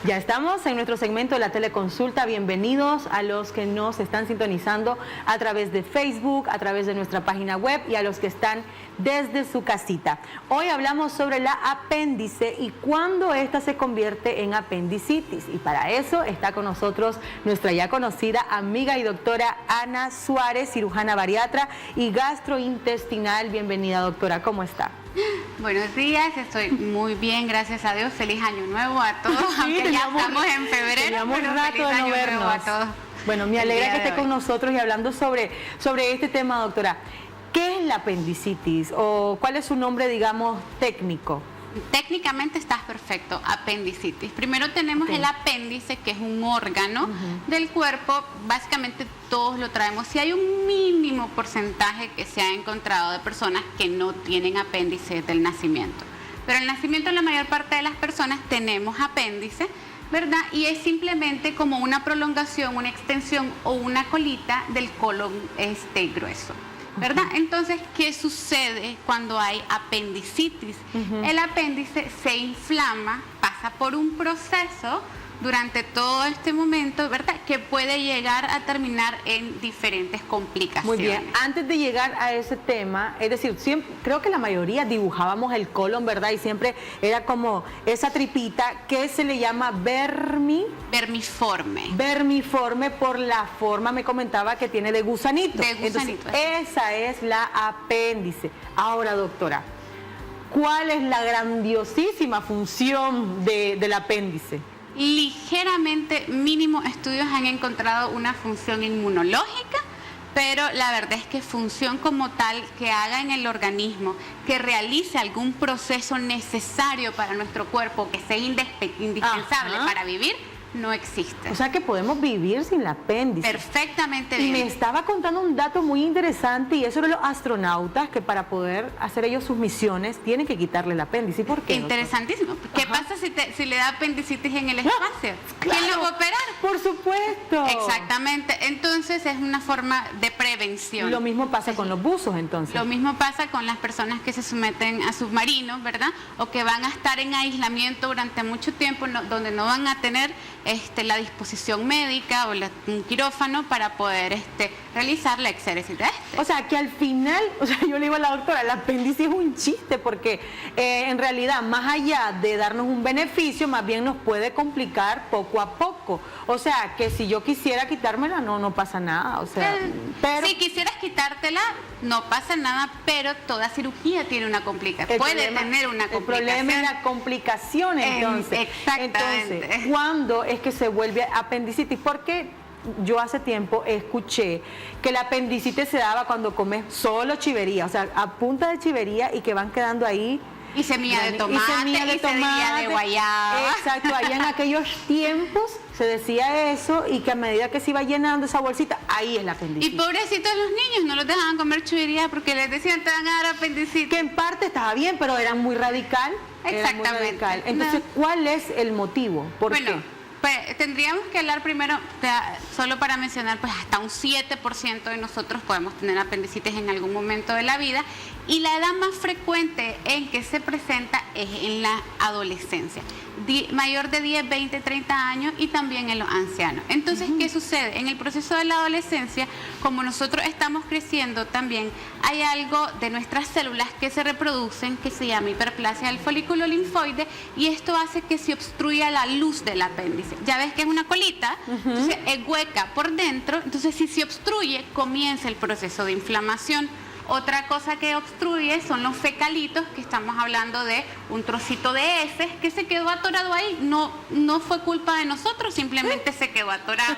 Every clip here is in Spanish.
Ya estamos en nuestro segmento de la teleconsulta. Bienvenidos a los que nos están sintonizando a través de Facebook, a través de nuestra página web y a los que están desde su casita. Hoy hablamos sobre la apéndice y cuándo ésta se convierte en apendicitis. Y para eso está con nosotros nuestra ya conocida amiga y doctora Ana Suárez, cirujana bariatra y gastrointestinal. Bienvenida, doctora. ¿Cómo está? Buenos días, estoy muy bien, gracias a Dios. Feliz año nuevo a todos, Sí, aunque ya estamos en febrero. Teníamos rato de no vernos. A todos. Bueno, me alegra que esté con nosotros y hablando sobre este tema, doctora. ¿Qué es la apendicitis o cuál es su nombre, digamos, técnico? Técnicamente estás perfecto, apendicitis. Primero tenemos el apéndice, que es un órgano del cuerpo, básicamente todos lo traemos. Si hay un mínimo porcentaje que se ha encontrado de personas que no tienen apéndice desde el nacimiento. Pero el nacimiento, la mayor parte de las personas tenemos apéndice, ¿verdad? Y es simplemente como una prolongación, una extensión o una colita del colon grueso, ¿verdad? Entonces, ¿qué sucede cuando hay apendicitis? El apéndice se inflama, pasa por un proceso durante todo este momento, ¿verdad?, que puede llegar a terminar en diferentes complicaciones. Muy bien, antes de llegar a ese tema, es decir, siempre, creo que la mayoría dibujábamos el colon, ¿verdad? Y siempre era como esa tripita que se le llama vermiforme. Vermiforme por la forma, me comentaba, que tiene de gusanito. De gusanito. Entonces, esa es la apéndice. Ahora, doctora, ¿cuál es la grandiosísima función del apéndice? Ligeramente, mínimos estudios han encontrado una función inmunológica, pero la verdad es que función como tal que haga en el organismo, que realice algún proceso necesario para nuestro cuerpo, que sea indispensable para vivir, no existe. O sea que podemos vivir sin el apéndice. Perfectamente bien. Y me estaba contando un dato muy interesante, y eso de los astronautas, que para poder hacer ellos sus misiones tienen que quitarle el apéndice. ¿Y por qué? Interesantísimo. ¿Qué pasa si le da apendicitis en el espacio? Claro, ¿Quién lo va a operar? Por supuesto. Exactamente. Entonces es una forma de prevención. Lo mismo pasa con los buzos, entonces. Lo mismo pasa con las personas que se someten a submarinos, ¿verdad? O que van a estar en aislamiento durante mucho tiempo, donde no van a tener la disposición médica o un quirófano para poder realizar la exéresis de O sea, que al final, yo le digo a la doctora, el apéndice es un chiste, porque en realidad, más allá de darnos un beneficio, más bien nos puede complicar poco a poco. O sea, que si yo quisiera quitármela, no pasa nada. O sea, pero si quisieras quitártela, no pasa nada, pero toda cirugía tiene una complicación. Puede tener una complicación. El problema es la complicación, entonces. Exactamente. Entonces, ¿cuándo es que se vuelve apendicitis? Porque yo hace tiempo escuché que la apendicitis se daba cuando comes solo chivería, o sea, a punta de chivería, y que van quedando ahí. Y semilla de tomate, y semilla de guayaba. Exacto, allá en aquellos tiempos se decía eso, y que a medida que se iba llenando esa bolsita, ahí es la apendicitis. Y pobrecitos los niños, no los dejaban comer chulería porque les decían te van a dar apendicitis. Que en parte estaba bien, pero era muy radical. Exactamente. Era muy radical. Entonces, ¿cuál es el motivo? ¿Por qué? Pues tendríamos que hablar primero, solo para mencionar, pues hasta un 7% de nosotros podemos tener apendicitis en algún momento de la vida, y la edad más frecuente en que se presenta es en la adolescencia, mayor de 10, 20, 30 años, y también en los ancianos. Entonces, ¿qué sucede? En el proceso de la adolescencia, como nosotros estamos creciendo también, hay algo de nuestras células que se reproducen que se llama hiperplasia del folículo linfoide, y esto hace que se obstruya la luz del apéndice. Ya ves que es una colita, entonces es hueca por dentro, entonces si se obstruye, comienza el proceso de inflamación. Otra cosa que obstruye son los fecalitos, que estamos hablando de un trocito de heces que se quedó atorado ahí. No fue culpa de nosotros, simplemente se quedó atorado.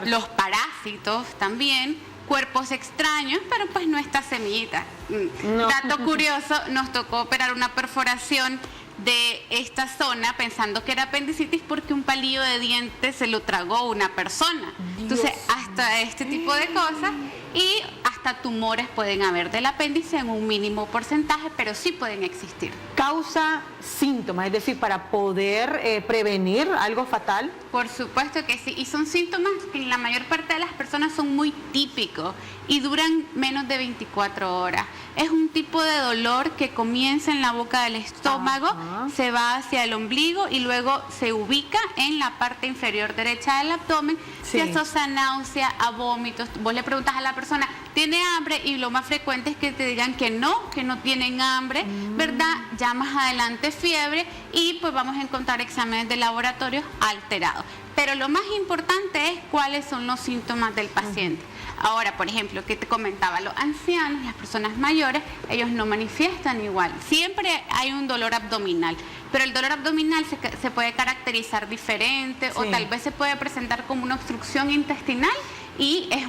Los parásitos también, cuerpos extraños, pero pues no esta semillita. No. Dato curioso, nos tocó operar una perforación de esta zona pensando que era apendicitis porque un palillo de dientes se lo tragó una persona. Entonces, hasta este tipo de cosas, y hasta hasta tumores pueden haber del apéndice en un mínimo porcentaje, pero sí pueden existir. ¿Causa síntomas? Es decir, para poder prevenir algo fatal. Por supuesto que sí, y son síntomas que en la mayor parte de las personas son muy típicos y duran menos de 24 horas. Es un tipo de dolor que comienza en la boca del estómago, se va hacia el ombligo y luego se ubica en la parte inferior derecha del abdomen, se asocia a náusea, a vómitos. Vos le preguntas a la persona, ¿tiene hambre? Y lo más frecuente es que te digan que no tienen hambre, ¿verdad? Ya más adelante fiebre y pues vamos a encontrar exámenes de laboratorio alterados. Pero lo más importante es cuáles son los síntomas del paciente. Ahora, por ejemplo, que te comentaba, los ancianos, las personas mayores, ellos no manifiestan igual. Siempre hay un dolor abdominal, pero el dolor abdominal se puede caracterizar diferente o tal vez se puede presentar como una obstrucción intestinal y es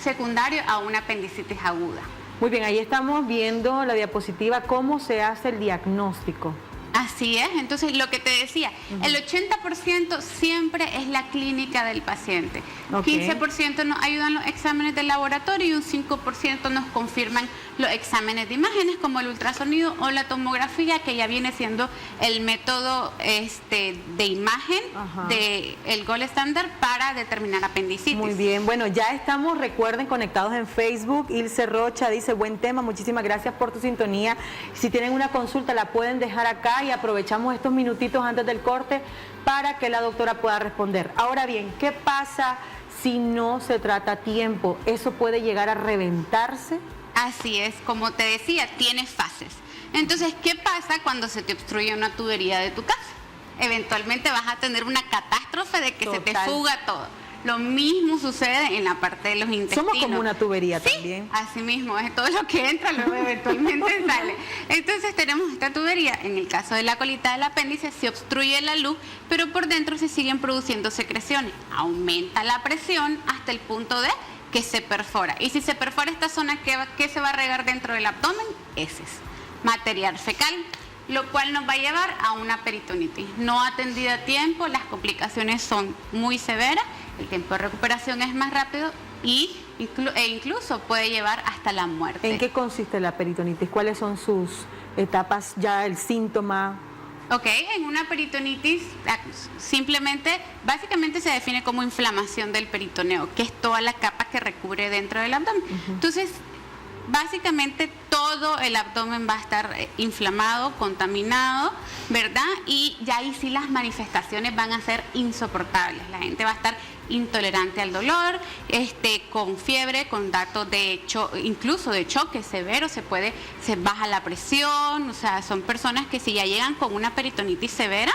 secundario a una apendicitis aguda. Muy bien, ahí estamos viendo la diapositiva, cómo se hace el diagnóstico. Así es, entonces lo que te decía, el 80% siempre es la clínica del paciente, 15% nos ayudan los exámenes de laboratorio y un 5% nos confirman los exámenes de imágenes como el ultrasonido o la tomografía, que ya viene siendo el método de imagen del gold standard para determinar apendicitis. Muy bien, bueno, ya estamos, recuerden, conectados en Facebook. Ilse Rocha dice, buen tema, muchísimas gracias por tu sintonía. Si tienen una consulta la pueden dejar acá y aprovechamos estos minutitos antes del corte para que la doctora pueda responder. Ahora bien, ¿qué pasa si no se trata a tiempo? ¿Eso puede llegar a reventarse? Así es, como te decía, tiene fases. Entonces, ¿qué pasa cuando se te obstruye una tubería de tu casa? Eventualmente vas a tener una catástrofe de que se te fuga todo. Lo mismo sucede en la parte de los intestinos. Somos como una tubería también. Así mismo, es todo lo que entra, luego eventualmente sale. Entonces tenemos esta tubería, en el caso de la colita del apéndice se obstruye la luz, pero por dentro se siguen produciendo secreciones. Aumenta la presión hasta el punto de que se perfora. Y si se perfora esta zona, ¿qué se va a regar dentro del abdomen? Heces, material fecal, lo cual nos va a llevar a una peritonitis. No atendida a tiempo, las complicaciones son muy severas, el tiempo de recuperación es más rápido e incluso puede llevar hasta la muerte. ¿En qué consiste la peritonitis? ¿Cuáles son sus etapas, ya el síntoma? Ok, en una peritonitis básicamente se define como inflamación del peritoneo, que es toda la capa que recubre dentro del abdomen. Entonces, básicamente todo el abdomen va a estar inflamado, contaminado, ¿verdad? Y ya ahí sí las manifestaciones van a ser insoportables. La gente va a estar intolerante al dolor, con fiebre, con datos incluso de choque severo, se baja la presión, o sea, son personas que si ya llegan con una peritonitis severa,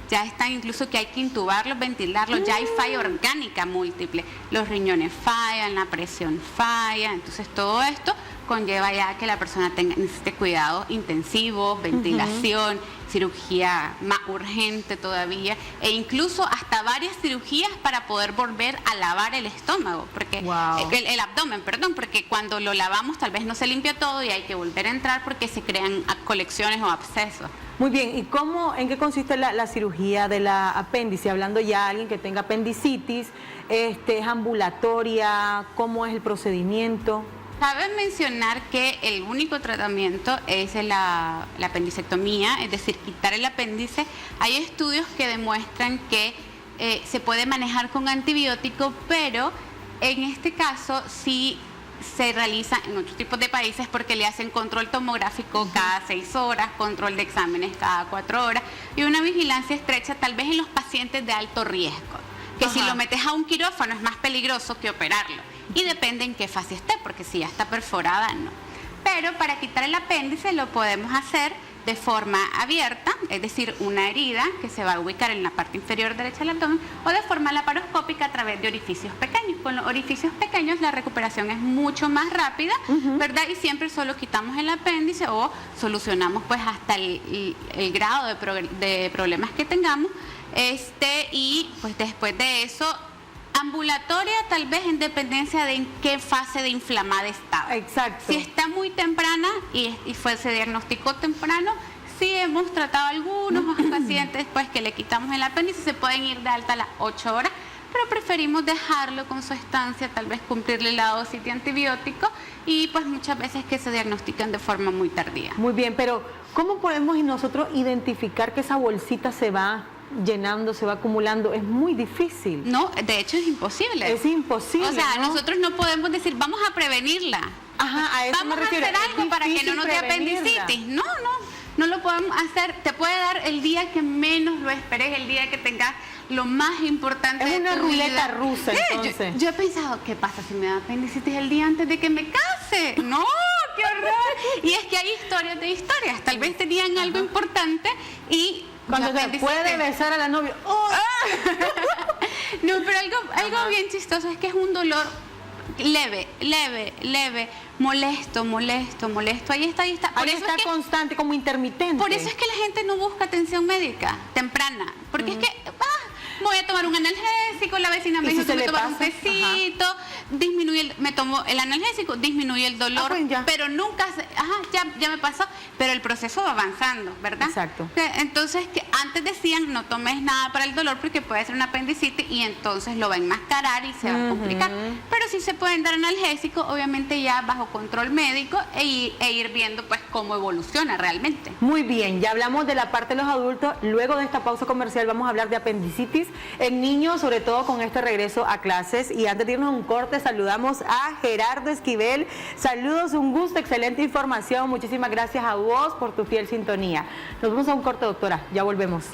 ya están incluso que hay que intubarlos, ventilarlos, ya hay falla orgánica múltiple, los riñones fallan, la presión falla, entonces todo esto conlleva ya que la persona necesite cuidados intensivos, ventilación, cirugía más urgente todavía, e incluso hasta varias cirugías para poder volver a lavar el estómago, porque el abdomen, perdón, porque cuando lo lavamos tal vez no se limpia todo y hay que volver a entrar porque se crean colecciones o abscesos. Muy bien, ¿y en qué consiste la cirugía de la apéndice? Hablando ya de alguien que tenga apendicitis, ¿es ambulatoria? ¿Cómo es el procedimiento? Cabe mencionar que el único tratamiento es la apendicectomía, es decir, quitar el apéndice. Hay estudios que demuestran que se puede manejar con antibiótico, pero en este caso sí se realiza en otros tipos de países porque le hacen control tomográfico cada 6 horas, control de exámenes cada 4 horas y una vigilancia estrecha tal vez en los pacientes de alto riesgo, que si lo metes a un quirófano es más peligroso que operarlo y depende en qué fase esté, porque si ya está perforada no. Pero para quitar el apéndice lo podemos hacer de forma abierta, es decir, una herida que se va a ubicar en la parte inferior derecha del abdomen, o de forma laparoscópica a través de orificios pequeños. Con los orificios pequeños la recuperación es mucho más rápida, ¿verdad? Y siempre solo quitamos el apéndice o solucionamos pues hasta el grado de problemas que tengamos, y pues después de eso ambulatoria tal vez en dependencia de en qué fase de inflamada estaba. Exacto. Si está muy temprana y se diagnosticó temprano, sí hemos tratado algunos pacientes pues que le quitamos el apéndice, se pueden ir de alta a las 8 horas, pero preferimos dejarlo con su estancia, tal vez cumplirle la dosis de antibiótico y pues muchas veces que se diagnostican de forma muy tardía. Muy bien, pero ¿cómo podemos nosotros identificar que esa bolsita se va llenando, se va acumulando? Es muy difícil. No, de hecho es imposible. Es imposible, O sea, ¿no? nosotros no podemos decir, vamos a prevenirla. Ajá, a eso Vamos me a refiero. hacer algo Es para que no difícil nos dé prevenirla. apendicitis. No lo podemos hacer. Te puede dar el día que menos lo esperes, el día que tengas lo más importante Es de una tu ruleta vida. rusa, Sí, entonces. yo he pensado, ¿qué pasa si me da apendicitis el día antes de que me case? No, qué horror. Y es que hay historias de historias. Tal vez tenían algo importante y Cuando la se apendicitis- puede besar a la novia. ¡Oh! No, pero algo bien chistoso es que es un dolor leve, molesto. Ahí está. Por Ahí eso está es que constante, como intermitente. Por eso es que la gente no busca atención médica temprana, porque es que voy a tomar un analgésico, la vecina me ¿Y si dijo que se me le tomara un pasa? tecito, me tomo el analgésico, disminuye el dolor, pues ya. pero nunca, ya me pasó, pero el proceso va avanzando, ¿verdad? Exacto. Entonces, que antes decían no tomes nada para el dolor porque puede ser una apendicitis y entonces lo va a enmascarar y se va a complicar, pero sí se pueden dar analgésicos, obviamente ya bajo control médico e ir viendo pues cómo evoluciona realmente. Muy bien, ya hablamos de la parte de los adultos. Luego de esta pausa comercial vamos a hablar de apendicitis en niños, sobre todo con este regreso a clases. Y antes de irnos a un corte, saludamos a Gerardo Esquivel. Saludos, un gusto, excelente información. Muchísimas gracias a vos por tu fiel sintonía. Nos vamos a un corte, doctora. Ya volvemos.